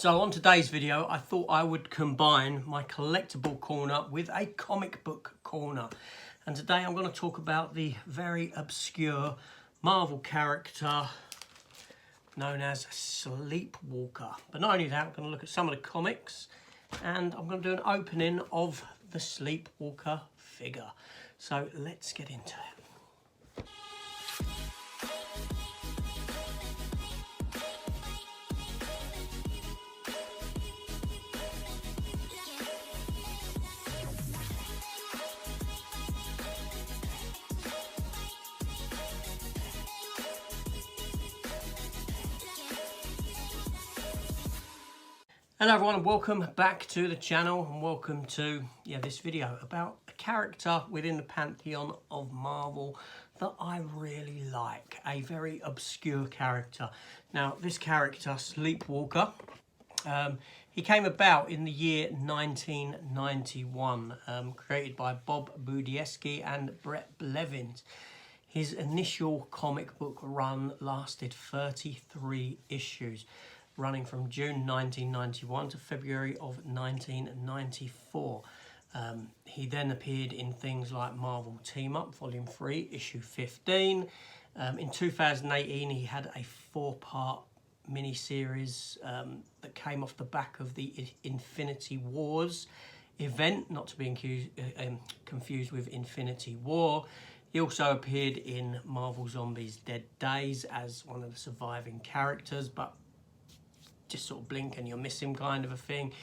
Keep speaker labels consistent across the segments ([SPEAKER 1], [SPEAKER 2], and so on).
[SPEAKER 1] So on today's video, I thought I would combine my collectible corner with a comic book corner. And today I'm going to talk about the very obscure Marvel character known as Sleepwalker. But not only that, I'm going to look at some of the comics and I'm going to do an opening of the Sleepwalker figure. So let's get into it. Hello everyone and welcome back to the channel and welcome to this video about a character within the pantheon of Marvel that I really like, a very obscure character. Now this character, Sleepwalker, he came about in the year 1991, created by Bob Budiansky and Brett Blevins. His initial comic book run lasted 33 issues. Running from June 1991 to February of 1994. He then appeared in things like Marvel Team Up, Volume 3, Issue 15. In 2018, he had a 4-part miniseries that came off the back of the Infinity Wars event, not to be confused with Infinity War. He also appeared in Marvel Zombies Dead Days as one of the surviving characters, but just sort of blink and you'll miss him kind of a thing.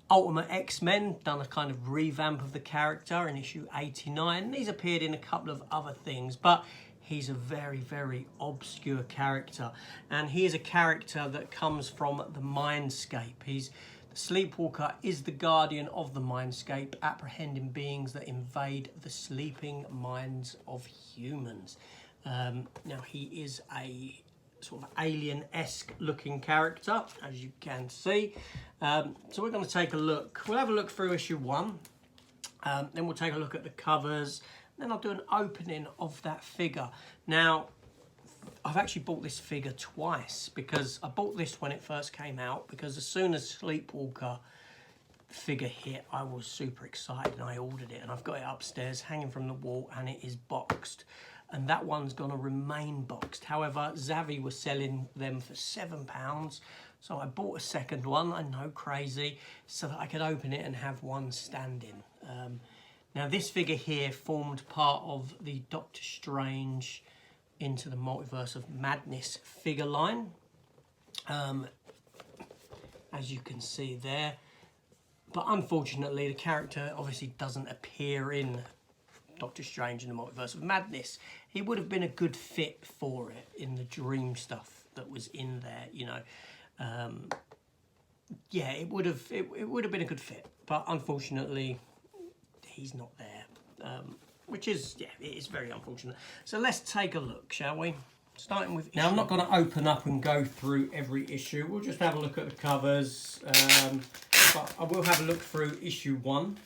[SPEAKER 1] Ultimate X-Men, done a kind of revamp of the character in issue 89. He's appeared in a couple of other things, but he's a very, very obscure character. And he is a character that comes from the Mindscape. The Sleepwalker is the guardian of the Mindscape, apprehending beings that invade the sleeping minds of humans. Now, he is a sort of alien-esque looking character, as you can see. So we're going to take a look. We'll have a look through issue 1, then we'll take a look at the covers, then I'll do an opening of that figure. Now, I've actually bought this figure twice, because I bought this when it first came out, because as soon as Sleepwalker figure hit, I was super excited and I ordered it, and I've got it upstairs hanging from the wall, and it is boxed. And that one's going to remain boxed. However, Zavvi was selling them for £7, so I bought a second one, I know, crazy, so that I could open it and have one standing. Now this figure here formed part of the Doctor Strange Into the Multiverse of Madness figure line, as you can see there. But unfortunately, the character obviously doesn't appear in Doctor Strange in the Multiverse of Madness. He would have been a good fit for it in the dream stuff that was in there, you know. Yeah, it would have been a good fit, but unfortunately, he's not there, which is, yeah, it is very unfortunate. So let's take a look, shall we? Starting with now, I'm not going to open up and go through every issue. We'll just have a look at the covers, but I will have a look through issue 1.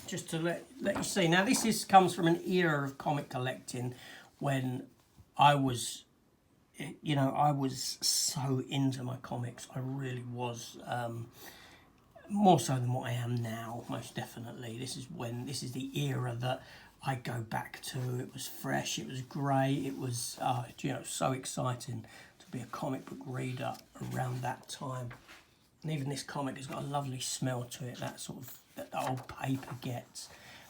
[SPEAKER 1] Just to let you see. Now this comes from an era of comic collecting when I was, you know, I was so into my comics. I really was, more so than what I am now, most definitely. This is the era that I go back to. It was fresh, it was great, it was, you know, so exciting to be a comic book reader around that time. And even this comic has got a lovely smell to it, that sort of, that old paper gets.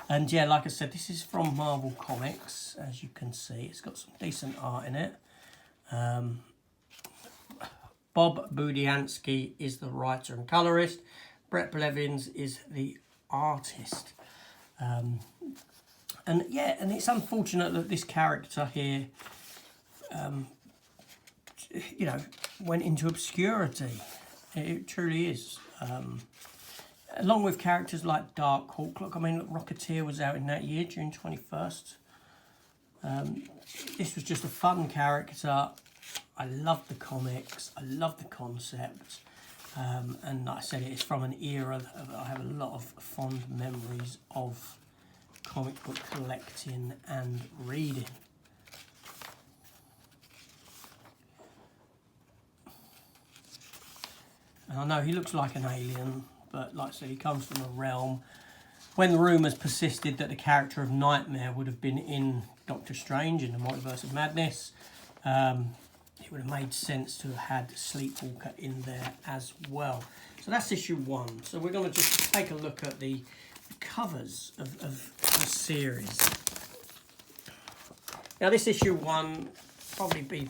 [SPEAKER 1] And yeah, like I said, this is from Marvel Comics, as you can see. It's got some decent art in it. Bob Budiansky is the writer and colorist. Brett Blevins is the artist. And yeah, and it's unfortunate that this character here, you know, went into obscurity. It truly is. Along with characters like Darkhawk. Look, I mean, look, Rocketeer was out in that year, June 21st. This was just a fun character. I loved the comics. I loved the concept. And like I said, it's from an era that I have a lot of fond memories of comic book collecting and reading. And I know he looks like an alien, but like I said, he comes from a realm. When the rumours persisted that the character of Nightmare would have been in Doctor Strange in the Multiverse of Madness, it would have made sense to have had Sleepwalker in there as well. So that's issue 1. So we're going to just take a look at the covers of the series. Now this issue 1 probably be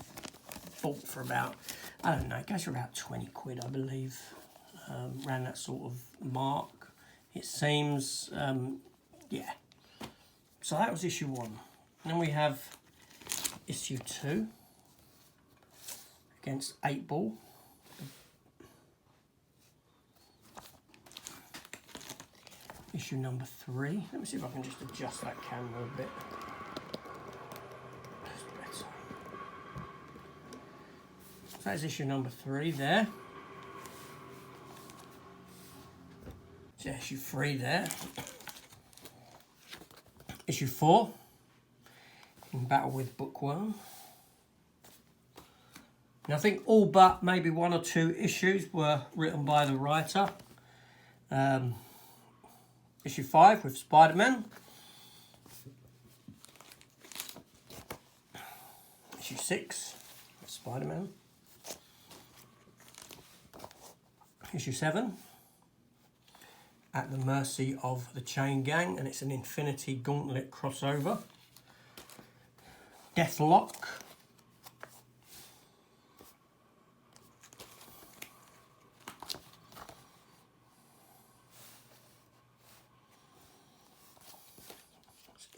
[SPEAKER 1] bought for about, I don't know, it goes for about 20 quid, I believe, around that sort of mark. It seems, yeah. So that was issue 1. Then we have issue 2 against 8 Ball. Issue number 3. Let me see if I can just adjust that camera a bit. That's better. So that's issue number 3 there. So issue 3 there. Issue 4. In battle with Bookworm. Now I think all but maybe 1 or 2 issues were written by the writer. Issue 5 with Spider-Man. Issue 6 with Spider-Man. Issue 7, At the Mercy of the Chain Gang, and it's an Infinity Gauntlet crossover. Deathlock.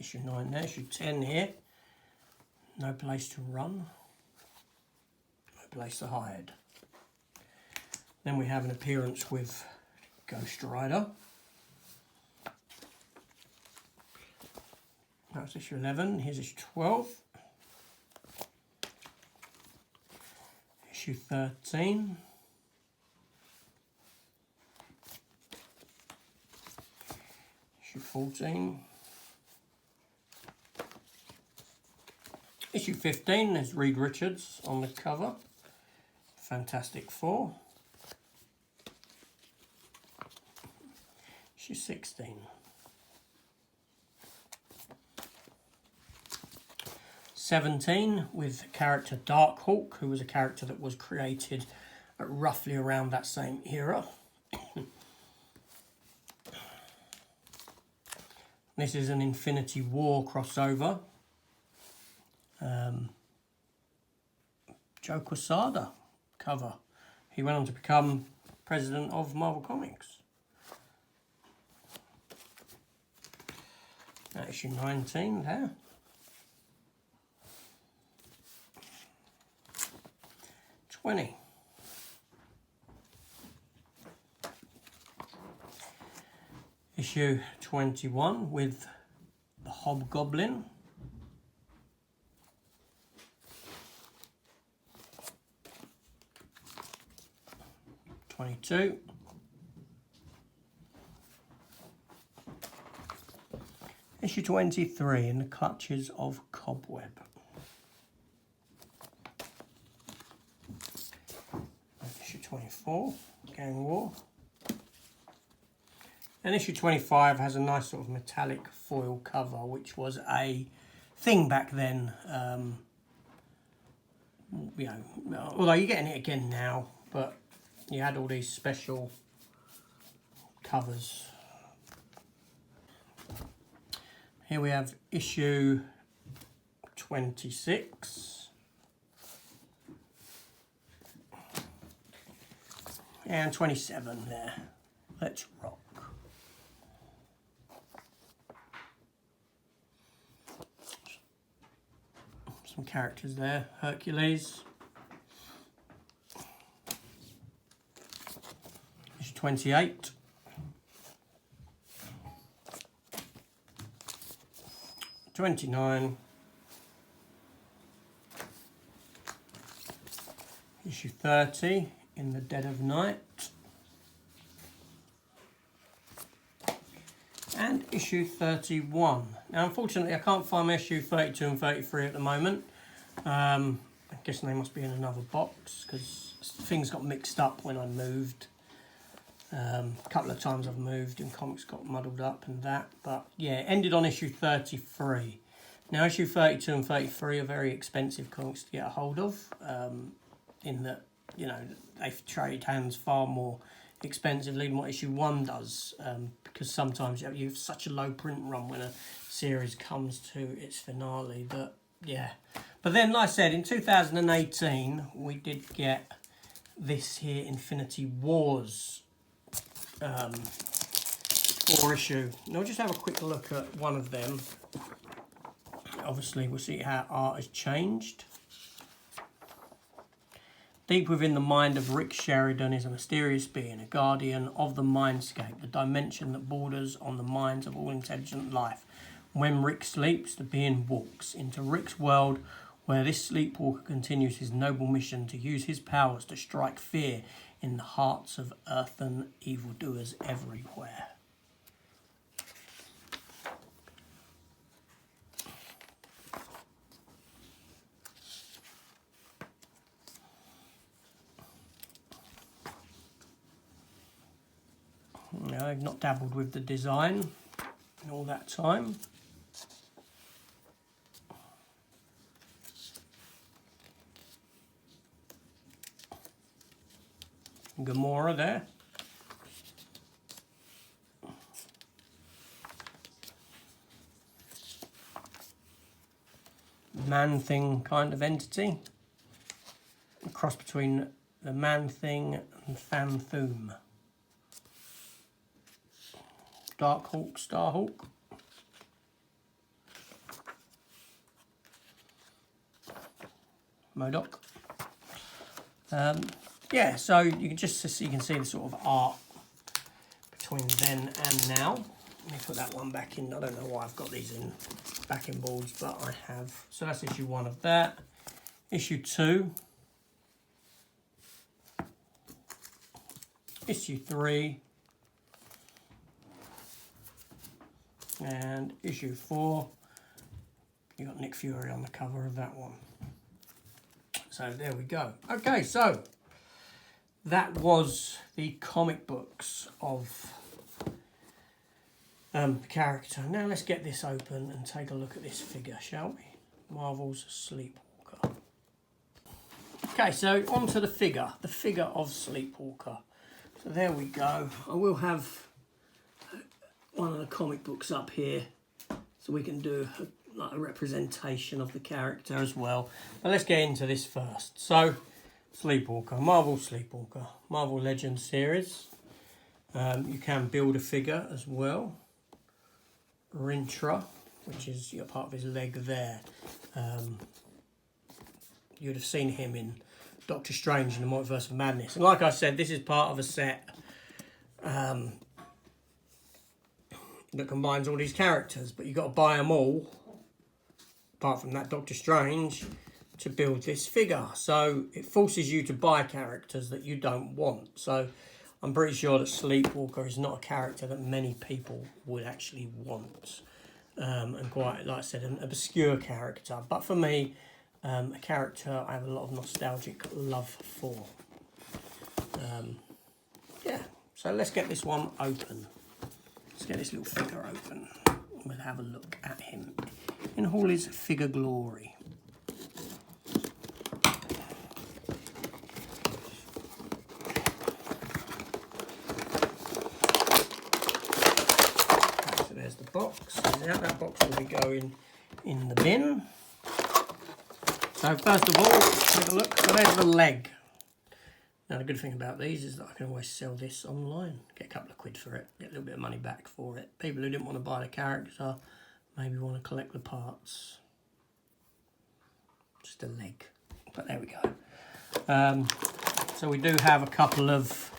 [SPEAKER 1] Issue 9 there, issue 10 here. No Place to Run, No Place to Hide. Then we have an appearance with Ghost Rider. That's issue 11, here's issue 12. Issue 13. Issue 14. Issue 15, there's Reed Richards on the cover. Fantastic Four. Issue 16. 17 with character Darkhawk, who was a character that was created at roughly around that same era. This is an Infinity War crossover. Joe Quesada cover. He went on to become president of Marvel Comics. Issue 19 there. Issue 21 with the Hobgoblin. Issue 23, In the Clutches of Cobweb. Issue 24, Gang War. And issue 25 has a nice sort of metallic foil cover, which was a thing back then. You know, although you're getting it again now, but you had all these special covers. Here we have issue 26. And 27 there. Let's rock. Some characters there. Hercules. Issue 28. Issue 30, In the Dead of Night. And issue 31. Now, unfortunately, I can't find issue 32 and 33 at the moment. I'm guessing they must be in another box because things got mixed up when I moved. A couple of times I've moved and comics got muddled up and that, but yeah, it ended on issue 33. Now issue 32 and 33 are very expensive comics to get a hold of, in that, you know, they trade hands far more expensively than what issue 1 does, because sometimes you have such a low print run when a series comes to its finale that, yeah. But then, like I said, in 2018 we did get this here Infinity Wars 4 issue. Now we'll just have a quick look at one of them. Obviously we'll see how art has changed. Deep within the mind of Rick Sheridan is a mysterious being, a guardian of the mindscape, the dimension that borders on the minds of all intelligent life. When Rick sleeps, the being walks into Rick's world, where this sleepwalker continues his noble mission to use his powers to strike fear in the hearts of earthen evildoers everywhere. Now, I've not dabbled with the design in all that time. Gamora there. Man-Thing kind of entity. A cross between the Man-Thing and Fan-Thoom. Darkhawk, Starhawk. MODOK. Yeah, so you can just see the sort of art between then and now. Let me put that one back in. I don't know why I've got these in backing boards, but I have. So that's issue 1 of that. Issue 2. Issue 3. And issue 4. You got Nick Fury on the cover of that one. So there we go. Okay, so that was the comic books of the character. Now let's get this open and take a look at this figure, shall we? Marvel's Sleepwalker. Okay, so onto the figure of Sleepwalker. So there we go. I will have one of the comic books up here so we can do like a representation of the character as well. But let's get into this first. So, Sleepwalker, Marvel Sleepwalker, Marvel Legends series. You can build a figure as well. Rintra, which is part of his leg there. You'd have seen him in Doctor Strange in the Multiverse of Madness. And like I said, this is part of a set that combines all these characters, but you've got to buy them all, apart from that Doctor Strange, to build this figure. So it forces you to buy characters that you don't want. So I'm pretty sure that Sleepwalker is not a character that many people would actually want. And quite, like I said, an obscure character. But for me, a character I have a lot of nostalgic love for. Yeah, so let's get this one open. Let's get this little figure open. We'll have a look at him in all his figure glory. Okay, so there's the box. Now that box will be going in the bin. So first of all, let's take a look. So there's the leg. Now the good thing about these is that I can always sell this online. Get a couple of quid for it. Get a little bit of money back for it. People who didn't want to buy the character maybe want to collect the parts. Just a leg. But there we go. So we do have a couple of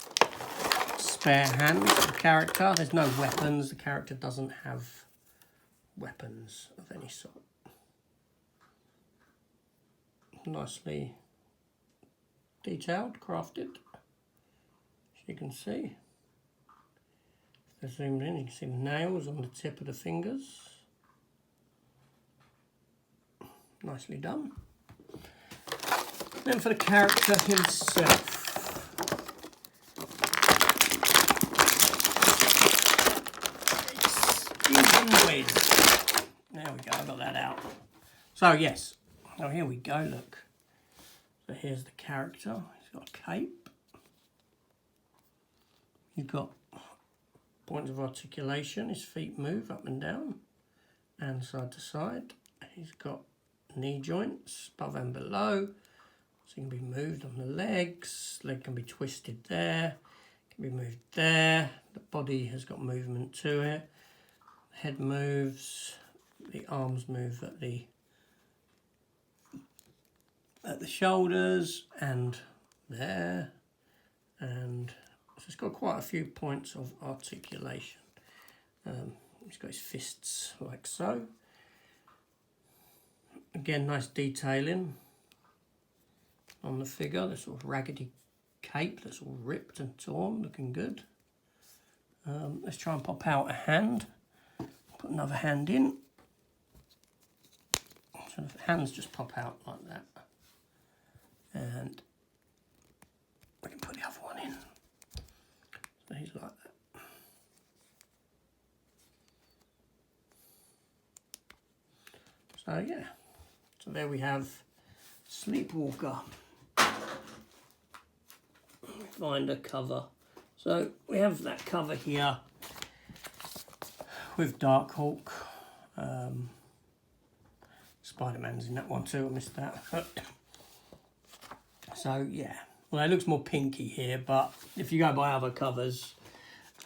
[SPEAKER 1] spare hands for the character. There's no weapons. The character doesn't have weapons of any sort. Nicely detailed, crafted, as you can see. If they're zoomed in, you can see the nails on the tip of the fingers. Nicely done. Then for the character himself. £7. There we go, I got that out. So yes, oh here we go, look. So here's the character, he's got a cape. You've got points of articulation, his feet move up and down and side to side. He's got knee joints above and below, so he can be moved on the legs. Leg can be twisted there, can be moved there. The body has got movement to it. Head moves, the arms move at the shoulders and there, and so it's got quite a few points of articulation. He's got his fists like so. Again, nice detailing on the figure, the sort of raggedy cape that's all ripped and torn, looking good. Let's try and pop out a hand. Put another hand in. So the hands just pop out like that. And we can put the other one in. So he's like that. So yeah. So there we have Sleepwalker. Find a cover. So we have that cover here with Darkhawk. Spider-Man's in that one too, I missed that. So yeah, well it looks more pinky here, but if you go by other covers,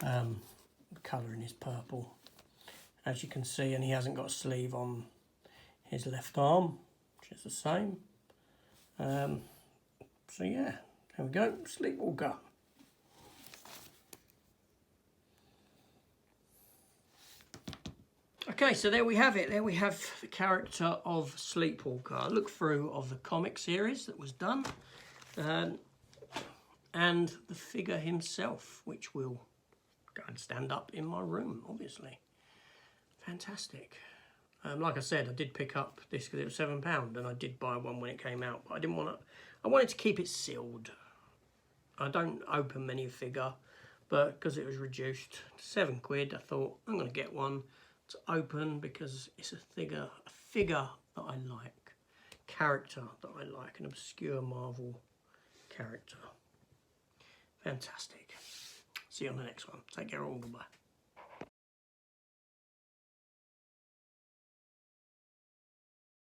[SPEAKER 1] the colouring is purple, as you can see, and he hasn't got a sleeve on his left arm, which is the same. So yeah, there we go, Sleepwalker. Okay, so there we have it. There we have the character of Sleepwalker. A look through of the comic series that was done. And the figure himself, which will go and stand up in my room, obviously. Fantastic. Like I said, I did pick up this because it was £7, and I did buy one when it came out, but I didn't want to. I wanted to keep it sealed. I don't open many figure, but because it was reduced to £7, I thought I'm going to get one to open because it's a figure that I like, character that I like, an obscure Marvel character. Fantastic. See you on the next one. Take care all. Goodbye.